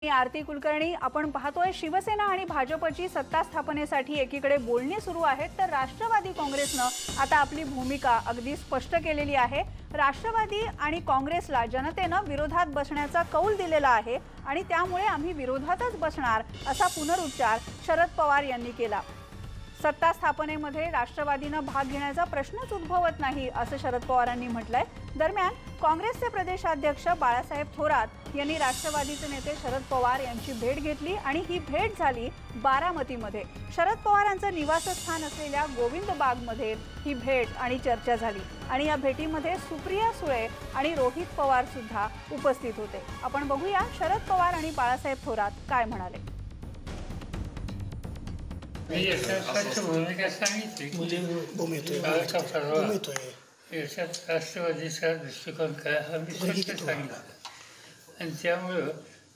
आरती कुलकर्णी, आपण पाहतोय शिवसेना आणि भाजपची सत्ता स्थापनेसाठी एकीकडे बोलणी सुरू आहेत, तर राष्ट्रवादी काँग्रेसनं आता आपली भूमिका अगदी स्पष्ट केलेली आहे। राष्ट्रवादी आणि काँग्रेसला जनतेनं विरोधात बसण्याचा कौल दिलेला आहे आणि त्यामुळे आम्ही विरोधातच बसणार असा पुनरुच्चार शरद पवार यांनी केला। सत्ता स्थापनेमध्ये राष्ट्रवादीनं भाग घेण्याचा प्रश्नच उद्भवत नाही असं शरद पवारांनी म्हटलंय। दरम्यान काँग्रेसचे प्रदेशाध्यक्ष बाळासाहेब थोरात यांनी राष्ट्रवादीचे नेते शरद पवार यांची भेट घेतली आणि ही भेट झाली बारामतीमध्ये। शरद पवारांचं निवासस्थान असलेल्या गोविंद बागमध्ये ही भेट आणि चर्चा झाली आणि या भेटीमध्ये सुप्रिया सुळे आणि रोहित पवार सुद्धा उपस्थित होते। आपण बघूया शरद पवार आणि बाळासाहेब थोरात काय म्हणाले। राष्ट्रवादीचा दृष्टिकोन काय हा मी स्पष्ट सांगितला आणि त्यामुळं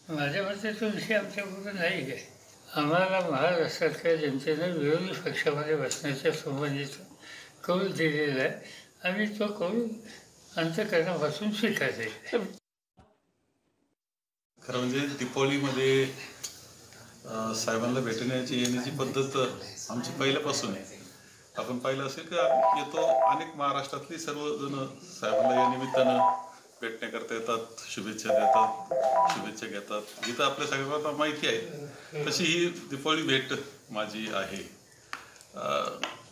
माझ्या मते तो विषय आमच्याबरोबर नाही आहे। आम्हाला महाराष्ट्रातल्या जनतेनं विरोधी पक्षामध्ये बसण्याच्या संबंधीचा कौल दिलेला आहे। आम्ही तो कौल अंतःकरणापासून स्वीकारले। खरं म्हणजे दीपावलीमध्ये साहेबांना भेटण्याची येण्याची पद्धत आमची पहिल्यापासून आहे। आपण पाहिलं असेल की येतो अनेक महाराष्ट्रातली सर्वजण साहेबांना या निमित्तानं भेटण्याकरता येतात, शुभेच्छा घेतात। इथं आपल्या सगळ्यांना माहिती आहे तशी ही दीपावली भेट माझी आहे।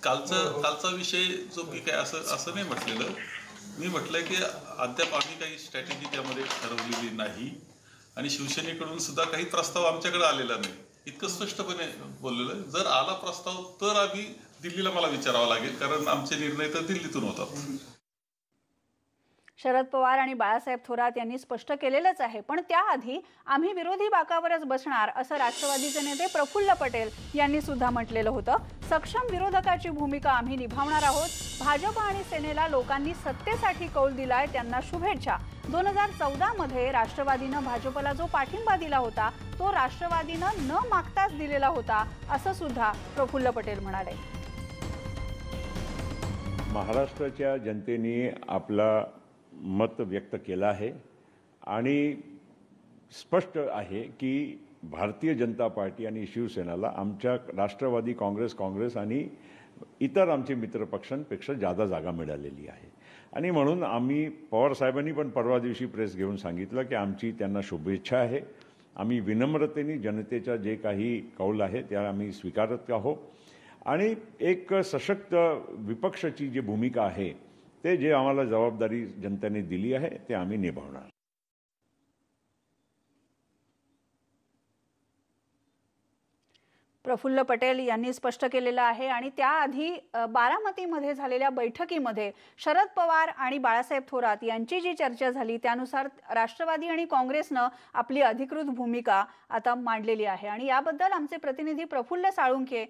कालचा विषय जो की काय असं नाही म्हटलेलं, मी म्हटलंय की अद्याप आम्ही काही स्ट्रॅटेजी त्यामध्ये ठरवलेली नाही आणि शिवसेनेकडून सुद्धा काही प्रस्ताव आमच्याकडे आलेला नाही, इतकं स्पष्टपणे बोललेलं। जर आला प्रस्ताव तर आम्ही दिल्लीला मला विचारावं लागेल, कारण आमचे निर्णय तर दिल्लीतून होतात। शरद पवार आणि बाळासाहेब थोरात यांनी स्पष्ट केलेलंच आहे, पण त्याआधी आम्ही विरोधी बाकावरच बसणार असं राष्ट्रवादीचे नेते प्रफुल्ल पटेल यांनी सुद्धा म्हटलेलं होतं। सक्षम विरोधकाची भूमिका आम्ही निभावणार आहोत। भाजप आणि सेनेला लोकांनी सत्तेसाठी कौल दिलाय, त्यांना शुभेच्छा। 2014 मध्ये राष्ट्रवादीनं भाजपला जो पाठिंबा दिला होता तो राष्ट्रवादीनं न मागताच दिलेला होता असं सुद्धा प्रफुल्ल पटेल म्हणाले। महाराष्ट्राच्या जनतेने आपला मत व्यक्त केला आहे आणि स्पष्ट आहे की भारतीय जनता पार्टी आणि शिवसेनेला आमच्या राष्ट्रवादी काँग्रेस आणि इतर आमचे मित्रपक्षांपेक्षा जादा जागा मिळालेली आहे आणि म्हणून आम्ही पवार साहेबांनी पण परवा दिवशी प्रेस घेऊन सांगितलं की आमची त्यांना शुभेच्छा आहे। आम्ही विनम्रतेने जनतेचा जे काही कौल आहे त्या आम्ही स्वीकारत आहोत आणि एक सशक्त विपक्षाची जी भूमिका आहे ते जे आम्हाला जबाबदारी जनतेने दिली आहे ते आम्ही निभावणार। प्रफुल्ल पटेल यांनी स्पष्ट केलेलं आहे आणि त्याआधी बारामतीमध्ये झालेल्या बैठकीमध्ये शरद पवार आणि बाळासाहेब थोरात यांची जी चर्चा झाली त्यानुसार राष्ट्रवादी आणि काँग्रेसनं आपली अधिकृत भूमिका आता मांडलेली आहे आणि याबद्दल आमचे प्रतिनिधी प्रफुल्ल साळुंखे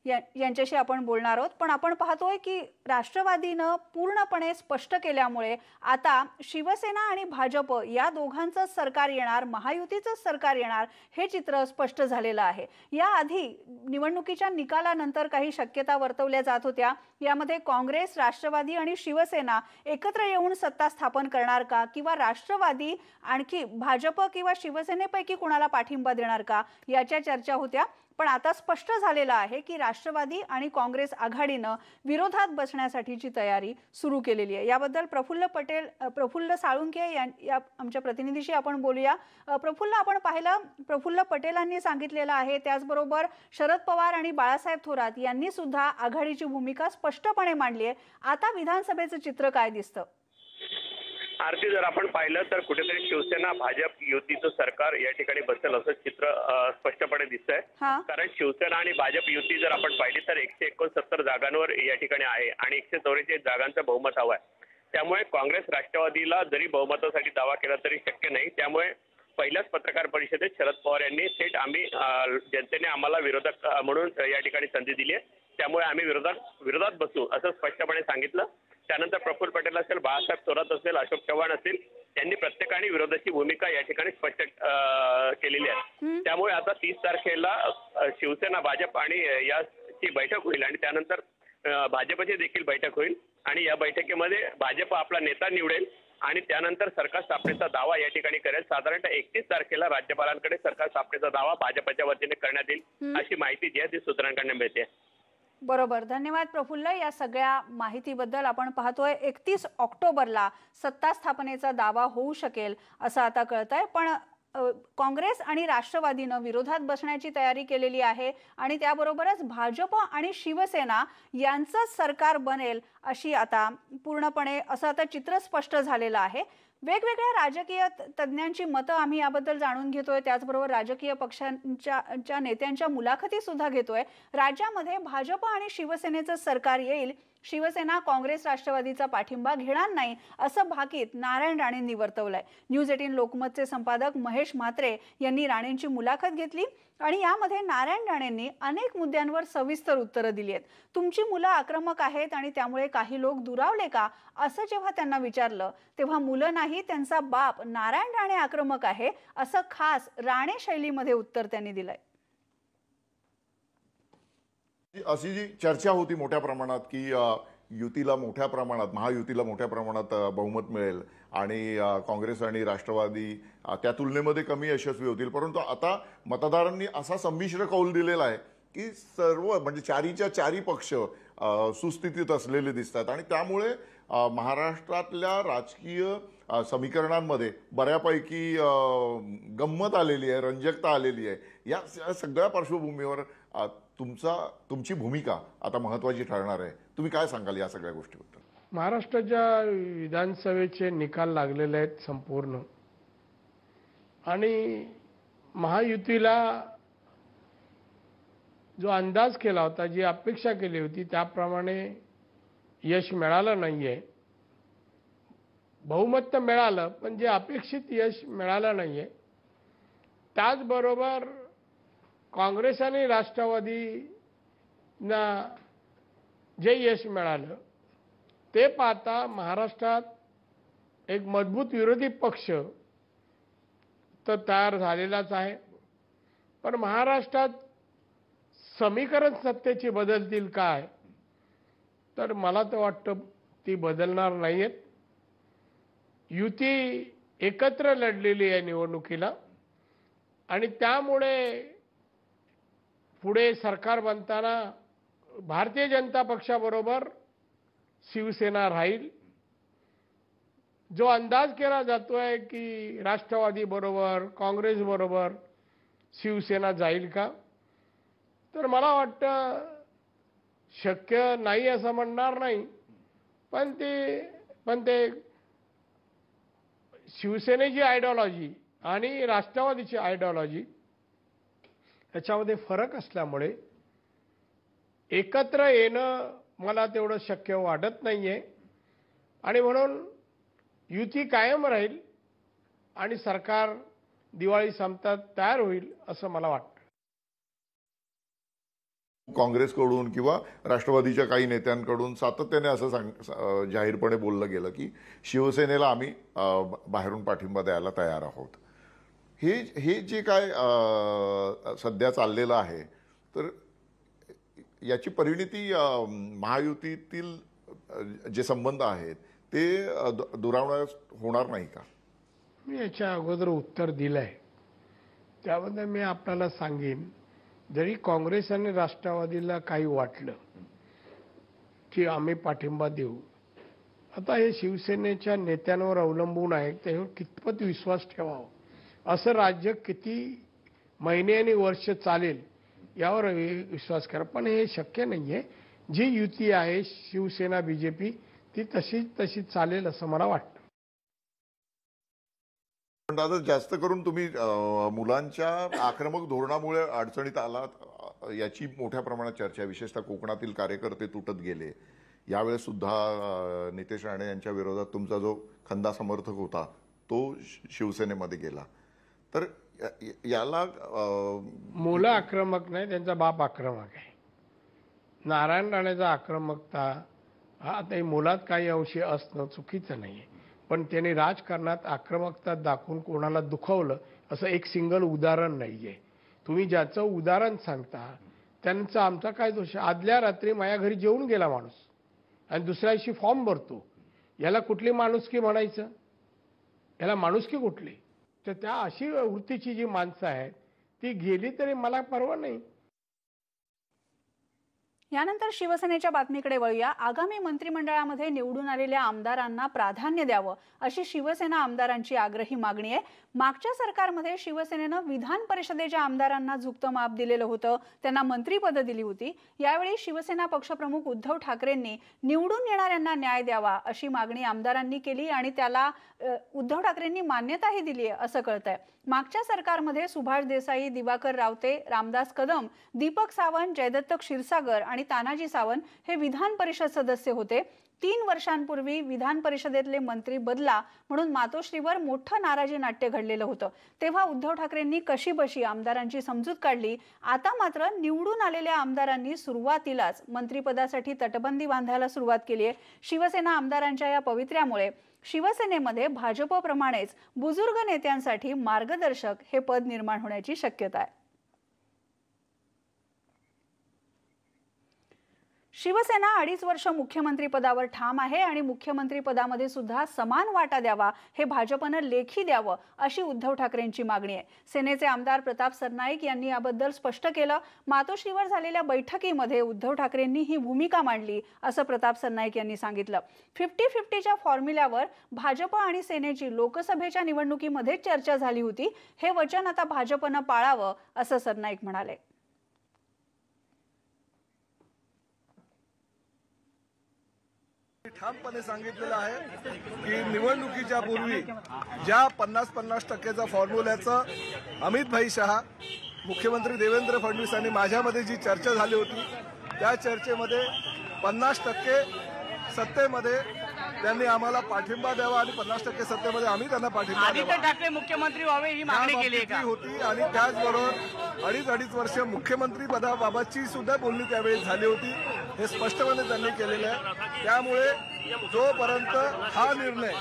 यांच्याशी आपण बोलणार आहोत। पण आपण पाहतोय की राष्ट्रवादीनं पूर्णपणे स्पष्ट केल्यामुळे आता शिवसेना आणि भाजप या दोघांचं सरकार येणार, महायुतीचं सरकार येणार हे चित्र स्पष्ट झालेलं आहे। याआधी निवडणुकीच्या निकालानंतर काही शक्यता वर्तवल्या जात होत्या, यामध्ये काँग्रेस, राष्ट्रवादी आणि शिवसेना एकत्र येऊन सत्ता स्थापन करणार का किंवा राष्ट्रवादी आणखी भाजप किंवा शिवसेनेपैकी कोणाला पाठिंबा देणार का याच्या चर्चा होत्या। पण आता स्पष्ट झालेलं आहे की राष्ट्रवादी आणि काँग्रेस आघाडीनं विरोधात बसण्यासाठीची तयारी सुरू केलेली आहे। याबद्दल प्रफुल्ल साळुंखे या आमच्या प्रतिनिधीशी आपण बोलूया। प्रफुल्ल, आपण पाहिलं प्रफुल्ल पटेलांनी सांगितलेलं आहे, त्याचबरोबर शरद पवार आणि बाळासाहेब थोरात यांनी सुद्धा आघाडीची भूमिका स्पष्टपणे मांडली आहे। आता विधानसभेचं चित्र काय दिसतं? आरती, जर आपण पाहिलं तर कुठेतरी शिवसेना भाजप युतीचं सरकार या ठिकाणी बसेल असं चित्र स्पष्टपणे दिसतंय। कारण शिवसेना आणि भाजप युती जर आपण पाहिली तर 169 जागांवर या ठिकाणी आहे आणि 144 जागांचं बहुमत हवं आहे। त्यामुळे काँग्रेस राष्ट्रवादीला जरी बहुमतासाठी दावा केला तरी शक्य नाही। त्यामुळे पहिल्याच पत्रकार परिषदेत शरद पवार यांनी थेट आम्ही जनतेने आम्हाला विरोधक म्हणून या ठिकाणी संधी दिली आहे, त्यामुळे आम्ही विरोधात बसू असं स्पष्टपणे सांगितलं। त्यानंतर प्रफुल्ल पटेल असेल, बाळासाहेब थोरात असेल, अशोक चव्हाण असेल, यांनी प्रत्येकाने विरोधाची भूमिका या ठिकाणी स्पष्ट केलेली आहे। त्यामुळे आता 30 तारखेला शिवसेना भाजप आणि याची बैठक होईल आणि त्यानंतर भाजपची देखील बैठक होईल आणि या बैठकीमध्ये भाजप आपला नेता निवडेल आणि त्यानंतर सरकार स्थापनेचा दावा या ठिकाणी करेल. साधारणतः 31 तारखेला राज्यपालांकडे सरकार स्थापनेचा दावा भाजपच्या वतीने करण्यात येईल अशी माहिती जी आहे ती सूत्रांकडून मिळते. बरोबर, धन्यवाद प्रफुल्ल या सगळ्या माहितीबद्दल. आपण पाहतोय 31 ऑक्टोबरला सत्ता स्थापनेचा दावा होऊ शकेल असं आता कळतंय. पण काँग्रेस आणि राष्ट्रवादीनं विरोधात बसण्याची तयारी केलेली आहे आणि त्याबरोबरच भाजप आणि शिवसेना यांचंच सरकार बनेल अशी आता पूर्णपणे असं आता चित्र स्पष्ट झालेलं आहे. वेगवेगळ्या राजकीय तज्ज्ञांची मतं आम्ही याबद्दल जाणून घेतोय. त्याचबरोबर राजकीय पक्षांच्या नेत्यांच्या मुलाखती सुद्धा घेतोय. राज्यामध्ये भाजप आणि शिवसेनेचं सरकार येईल, शिवसेना काँग्रेस राष्ट्रवादीचा पाठिंबा घेणार नाही असं भाकीत नारायण राणेंनी वर्तवलंय. न्यूज 18 लोकमतचे संपादक महेश म्हात्रे यांनी राणेंची मुलाखत घेतली आणि यामध्ये नारायण राणेंनी अनेक मुद्द्यांवर सविस्तर उत्तरं दिली आहेत. तुमची मुलं आक्रमक आहेत आणि त्यामुळे काही लोक दुरावले का असं जेव्हा त्यांना विचारलं तेव्हा मुलं नाही त्यांचा बाप नारायण राणे आक्रमक आहे असं खास राणे शैलीमध्ये उत्तर त्यांनी दिलंय. अशी जी चर्चा होती मोठ्या प्रमाणात की युतीला मोठ्या प्रमाणात महायुतीला मोठ्या प्रमाणात बहुमत मिळेल आणि काँग्रेस आणि राष्ट्रवादी त्या तुलनेमध्ये कमी यशस्वी होतील, परंतु आता मतदारांनी असा संमिश्र कौल दिलेला आहे की सर्व म्हणजे चारीच्या चारी पक्ष सुस्थितीत असलेले दिसतात आणि त्यामुळे महाराष्ट्रातल्या राजकीय समीकरणांमध्ये बऱ्यापैकी गंमत आलेली आहे, रंजकता आलेली आहे. या सगळ्या पार्श्वभूमीवर तुमची भूमिका आता महत्त्वाची ठरणार आहे. तुम्ही काय सांगाल या सगळ्या गोष्टीबद्दल? महाराष्ट्राच्या विधानसभेचे निकाल लागलेले आहेत संपूर्ण आणि महायुतीला जो अंदाज केला होता, जी अपेक्षा केली होती त्याप्रमाणे यश मिळालं नाहीये. बहुमत तर मिळालं पण जे अपेक्षित यश मिळालं नाहीये. त्याचबरोबर काँग्रेस आणि राष्ट्रवादीना जे यश मिळालं ते पाहता महाराष्ट्रात एक मजबूत विरोधी पक्ष तर तयार झालेलाच आहे. पण महाराष्ट्रात समीकरण सत्तेची बदलतील काय तर मला तर वाटतं ती बदलणार नाहीयेत. युती एकत्र लढलेली आहे निवडणुकीला आणि त्यामुळे पुढे सरकार बनताना भारतीय जनता पक्षाबरोबर शिवसेना राहील. जो अंदाज केला जातोय की राष्ट्रवादी बरोबर काँग्रेस बरोबर शिवसेना जाईल का तर मला वाटतं शक्य नाही असं म्हणणार नाही. पण ते शिवसेनेची आयडिओलॉजी आणि राष्ट्रवादीची आयडिओलॉजी याच्यामध्ये फरक असल्यामुळे एकत्र येणं मला तेवढं शक्य वाटत नाहीये आणि म्हणून युती कायम राहील आणि सरकार दिवाळी संपतात तयार होईल असं मला वाटतं. काँग्रेसकडून किंवा राष्ट्रवादीच्या काही नेत्यांकडून सातत्याने असं जाहीरपणे बोललं गेलं की शिवसेनेला आम्ही बाहेरून पाठिंबा द्यायला तयार आहोत. हे जे काय सध्या चाललेलं आहे तर याची परिणिती महायुतीतील जे संबंध आहेत ते दुरावण्यास होणार नाही का? मी याच्या अगोदर उत्तर दिलंय त्याबद्दल मी आपल्याला सांगेन. जरी काँग्रेस आणि राष्ट्रवादीला काही वाटलं की आम्ही पाठिंबा देऊ, आता हे शिवसेनेच्या नेत्यांवर अवलंबून आहे त्यावर कितपत विश्वास ठेवावा. असं राज्य किती महिने आणि वर्ष चालेल यावर विश्वास करा. पण हे शक्य नाहीये. जी युती आहे शिवसेना बीजेपी ती तशी चालेल असं मला वाटतं. पण दादा जास्त करून तुम्ही मुलांच्या आक्रमक धोरणामुळे अडचणीत आलात याची मोठ्या प्रमाणात चर्चा, विशेषतः कोकणातील कार्यकर्ते तुटत गेले. यावेळेस सुद्धा नितेश राणे यांच्या विरोधात तुमचा जो खंदा समर्थक होता तो शिवसेनेमध्ये गेला. तर याला मुलं आक्रमक नाही त्यांचा बाप आक्रमक आहे. नारायण राणेचा आक्रमकता हा आता मुलात काही अंशी असणं चुकीचं नाहीये पण त्यांनी राजकारणात आक्रमकता दाखवून कोणाला दुखवलं असं एक सिंगल उदाहरण नाहीये. तुम्ही ज्याचं उदाहरण सांगता त्यांचा आमचा काय दोष? आदल्या रात्री माझ्या घरी जेवून गेला माणूस आणि दुसऱ्या दिवशी फॉर्म भरतो, याला कुठली माणुसकी म्हणायचं? याला माणुसकी कुठली? तर त्या अशी वृत्तीची जी माणसं आहेत ती गेली तरी मला परवा नाही. यानंतर शिवसेनेच्या बातमीकडे वळूया. आगामी मंत्रिमंडळामध्ये निवडून आलेल्या आमदारांना प्राधान्य द्यावं अशी शिवसेना आमदारांची आग्रही मागणी आहे. मागच्या सरकारमध्ये शिवसेनेनं विधान परिषदेच्या आमदारांना झुकतं माप दिलेलं होतं, त्यांना मंत्रिपद दिली होती. यावेळी शिवसेना पक्षप्रमुख उद्धव ठाकरेंनी निवडून येणाऱ्यांना न्याय द्यावा अशी मागणी आमदारांनी केली आणि त्याला उद्धव ठाकरेंनी मान्यताही दिली आहे असं कळतंय. मागच्या सरकारमध्ये सुभाष देसाई, दिवाकर रावते, रामदास कदम, दीपक सावंत, जयदत्त क्षीरसागर आणि तानाजी सावंत हे विधान परिषद सदस्य होते. 3 वर्षांपूर्वी विधान परिषदेतले मंत्री बदला म्हणून मातोश्रीवर मोठं नाराजी नाट्य घडलेलं होतं. तेव्हा उद्धव ठाकरेंनी कशीबशी आमदारांची समजूत काढली. आता मात्र निवडून आलेल्या आमदारांनी सुरुवातीलाच मंत्रिपदासाठी तटबंदी बांधायला सुरुवात केली आहे. शिवसेना आमदारांच्या या पवित्र्यामुळे शिवसेनेमध्ये भाजपप्रमाणेच बुजुर्ग नेत्यांसाठी मार्गदर्शक हे पद निर्माण होण्याची शक्यता आहे. शिवसेना 2.5 वर्ष मुख्यमंत्री पदावर ठाम आहे आणि मुख्यमंत्री पदामध्ये सुद्धा समान वाटा द्यावा हे भाजपनं लेखी द्यावं अशी उद्धव ठाकरेंची मागणी आहे. सेनेचे आमदार प्रताप सरनाईक यांनी याबद्दल स्पष्ट केलं. मातोश्रीवर झालेल्या बैठकीमध्ये उद्धव ठाकरेंनी ही भूमिका मांडली असं प्रताप सरनाईक यांनी सांगितलं. 50-50च्या फॉर्म्युल्यावर भाजप आणि सेनेची लोकसभेच्या निवडणुकीमध्ये चर्चा झाली होती. हे वचन आता भाजपनं पाळावं असं सरनाईक म्हणाले. ठामपणे सांगितलेलं आहे की निवडणुकीच्या पूर्वी ज्या 50-50% फॉर्म्युल्याचं अमित भाई शहा, मुख्यमंत्री देवेंद्र फडणवीस आणि माझ्यामध्ये जी चर्चा झाली होती त्या चर्चेमध्ये 50% सत्तेमध्ये त्यांनी आम्हाला पाठिंबा द्यावा आणि 50% सत्तेमध्ये आम्ही त्यांना पाठिंबा आदित्य ठाकरे मुख्यमंत्री व्हावे ही मागणी केली होती आणि त्याचबरोबर 2.5 वर्ष मुख्यमंत्री पदाबाबतची सुद्धा बोलणी त्यावेळी झाली होती. हे स्पष्टपणे त्यांनी केलेलं आहे. त्यामुळे जोपर्यंत हा निर्णय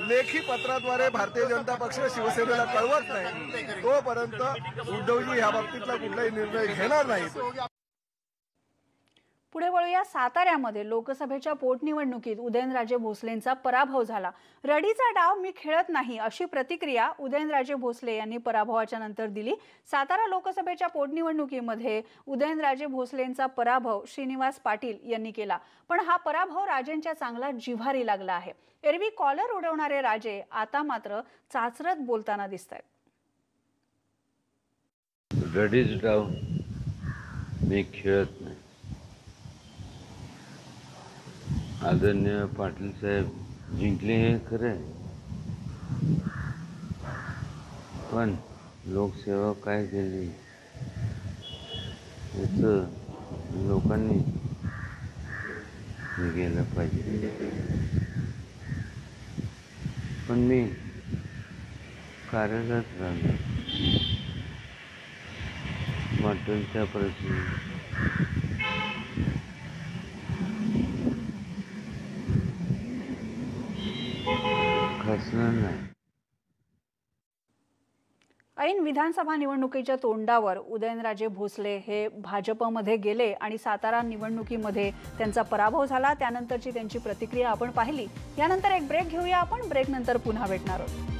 लेखी पत्राद्वारे भारतीय जनता पक्ष शिवसेनेला कळवत नाही तोपर्यंत उद्धवजी ह्या बाबतीतला कुठलाही निर्णय घेणार नाहीत. पुढे वळूया. साताऱ्यामध्ये लोकसभेच्या पोटनिवडणुकीत उदयनराजे भोसलेंचा पराभव झाला. रडीचा डाव मी खेळत नाही अशी प्रतिक्रिया उदयनराजे भोसले यांनी पराभवाच्या नंतर दिली. सातारा लोकसभेच्या पोटनिवडणुकीमध्ये उदयनराजे भोसलेंचा पराभव श्रीनिवास पाटील यांनी केला. पण हा पराभव राजेंच्या चांगला जिव्हारी लागला आहे. एरवी कॉलर उडवणारे राजे आता मात्र चाचरत बोलताना दिसतायत. रडीचा डाव मी खेळत नाही. आदरणीय पाटील साहेब जिंकले हे खरे, पण लोकसेवा काय केली याचं लोकांनी गेलं पाहिजे. पण मी कार्यरत राहणार. मटणच्या प्रश्नी ऐन विधानसभा निवडणुकीच्या तोंडावर उदयनराजे भोसले हे भाजपमध्ये गेले आणि सातारा निवडणुकीमध्ये त्यांचा पराभव झाला. त्यानंतरची त्यांची प्रतिक्रिया आपण पाहिली. यानंतर एक ब्रेक घेऊया आपण. ब्रेक नंतर पुन्हा भेटणार आहोत.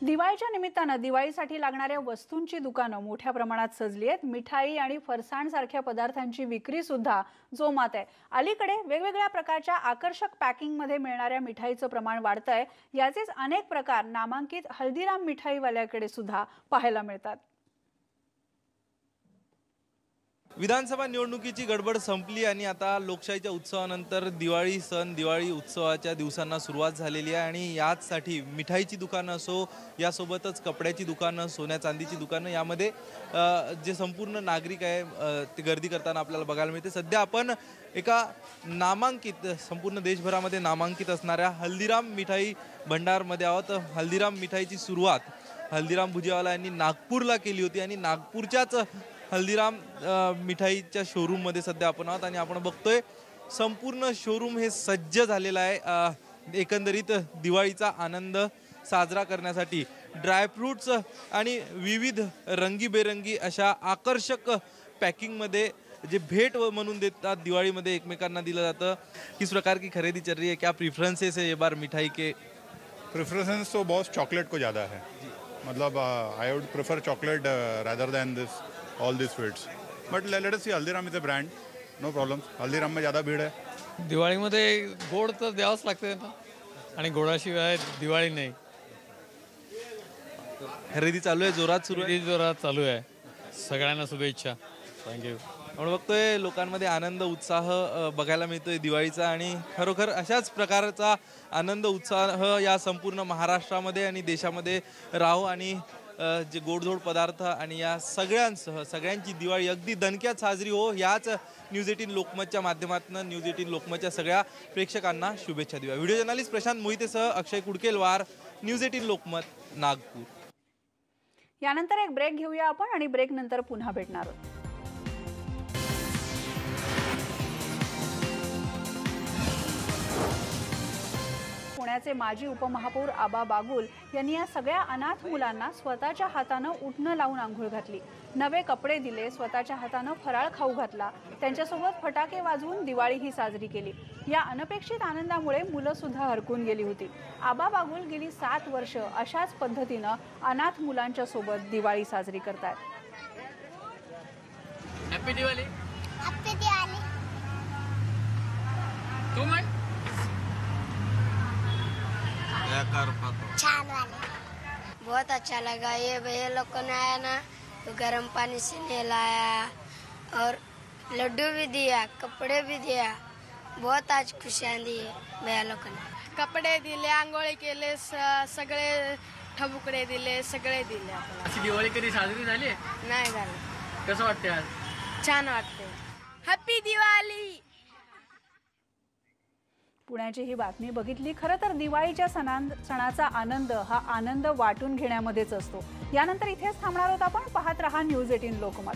दिवाळीच्या निमित्तानं दिवाळीसाठी लागणाऱ्या वस्तूंची दुकानं मोठ्या प्रमाणात सजली आहेत. मिठाई आणि फरसाण सारख्या पदार्थांची विक्री सुद्धा जोमात आहे. अलीकडे वेगवेगळ्या प्रकारच्या आकर्षक पॅकिंगमध्ये मिळणाऱ्या मिठाईचं प्रमाण वाढतंय. याचेच अनेक प्रकार नामांकित हल्दीराम मिठाईवाल्याकडे सुद्धा पाहायला मिळतात. विधानसभा निवडणुकीची गडबड संपली आणि आता लोकशाहीच्या उत्सवानंतर दिवाळी सण, दिवाळी उत्सवाच्या दिवसांना सुरुवात झालेली आहे आणि याचसाठी मिठाईची दुकानं असो, यासोबतच कपड्याची दुकानं, सोन्या चांदीची दुकानं, यामध्ये जे संपूर्ण नागरिक आहे ते गर्दी करताना आपल्याला बघायला मिळते. सध्या आपण एका नामांकित, संपूर्ण देशभरामध्ये नामांकित असणाऱ्या हल्दीराम मिठाई भंडारमध्ये आहोत. हल्दीराम मिठाईची सुरुवात हल्दीराम भुजियावाला यांनी नागपूरला केली होती आणि नागपूरच्याच हल्दीराम मिठाईच्या शोरूममध्ये सध्या आपण आहोत आणि आपण बघतोय संपूर्ण शोरूम हे सज्ज झालेलं आहे एकंदरीत दिवाळीचा आनंद साजरा करण्यासाठी. ड्रायफ्रूट्स आणि विविध रंगीबेरंगी अशा आकर्षक पॅकिंगमध्ये जे भेट म्हणून देतात दिवाळीमध्ये एकमेकांना दिलं जातं। किस प्रकार की खरीदी चल रही है, क्या प्रेफरेंसेस है ये बार मिठाई के? प्रेफरेंस तो बहुत चॉकलेट को ज़्यादा है, मतलब I would prefer chocolate rather than this all this sweets, but let us see, Haldiram is a brand, no problem, Haldiram में ज़्यादा भीड़ है। दिवाळीमध्ये गोड तर द्यावंच लागते ना, आणि गोडाशिवाय दिवाळी नाही। खरेदी चालू आहे, जोरात सुरू आहे? जोरात चालू आहे। सगळ्यांना शुभेच्छा, थँक्यू। आपण बघतोय लोकांमध्ये आनंद उत्साह बघायला मिळतोय दिवाळीचा, आणि खरोखर अशाच प्रकारचा आनंद उत्साह या संपूर्ण महाराष्ट्रामध्ये आणि देशामध्ये राहो, आणि जे गोडधोड पदार्थ आणि या सगळ्यांसह सगळ्यांची दिवाळी अगदी दणक्यात साजरी हो, याच न्यूज 18 लोकमतच्या माध्यमातून न्यूज 18 लोकमतच्या सगळ्या प्रेक्षकांना शुभेच्छा देऊया। व्हिडिओ जर्नलिस्ट प्रशांत मोहितेसह अक्षय कुडकेलवार, न्यूज 18 लोकमत, नागपूर। यानंतर एक ब्रेक घेऊया आपण आणि ब्रेक नंतर पुन्हा भेटणार आहोत। पुण्याचे माजी उपमहापौर आबा बागुल यांनी या सगळ्या अनाथ मुलांना स्वतःच्या हातानं उठणं लावून आंघोळ घातली, नवे कपडे दिले, स्वतःच्या हातानं फराळ खाऊ घातला, त्यांच्यासोबत फटाके वाजवून दिवाळी ही साजरी केली। या अनपेक्षित आनंदामुळे मुलं सुद्धा हरकून गेली होती। आबा बागुल गेली 7 वर्ष अशाच पद्धतीनं अनाथ मुलांच्या सोबत दिवाळी साजरी करतात। हॅपी दिवाळी। हॅपी दिवाळी। तू म्हण। छान वाले, बहुत अच्छा लगा। ये भैया लोग ने आया ना तो गर्म पानी से नहलाया और लड्डू भी दिया, कपड़े भी दिया, बहुत आज खुशियाँ दी भैया लोग ने। कपडे दिले, आंघोळी केले, सगळे ठबुकडे दिले, सगळे दिले। अशी दिवाळी कधी साजरी झाली नाही झालं। कसं वाटते आज? छान वाटते। हॅपी दिवाळी। पुण्याची ही बातमी बघितली। खरं तर दिवाळीच्या सणाचा आनंद हा आनंद वाटून घेण्यामध्येच असतो। यानंतर इथेच थांबणार आहोत आपण। पाहत रहा न्यूज 18 लोकमत।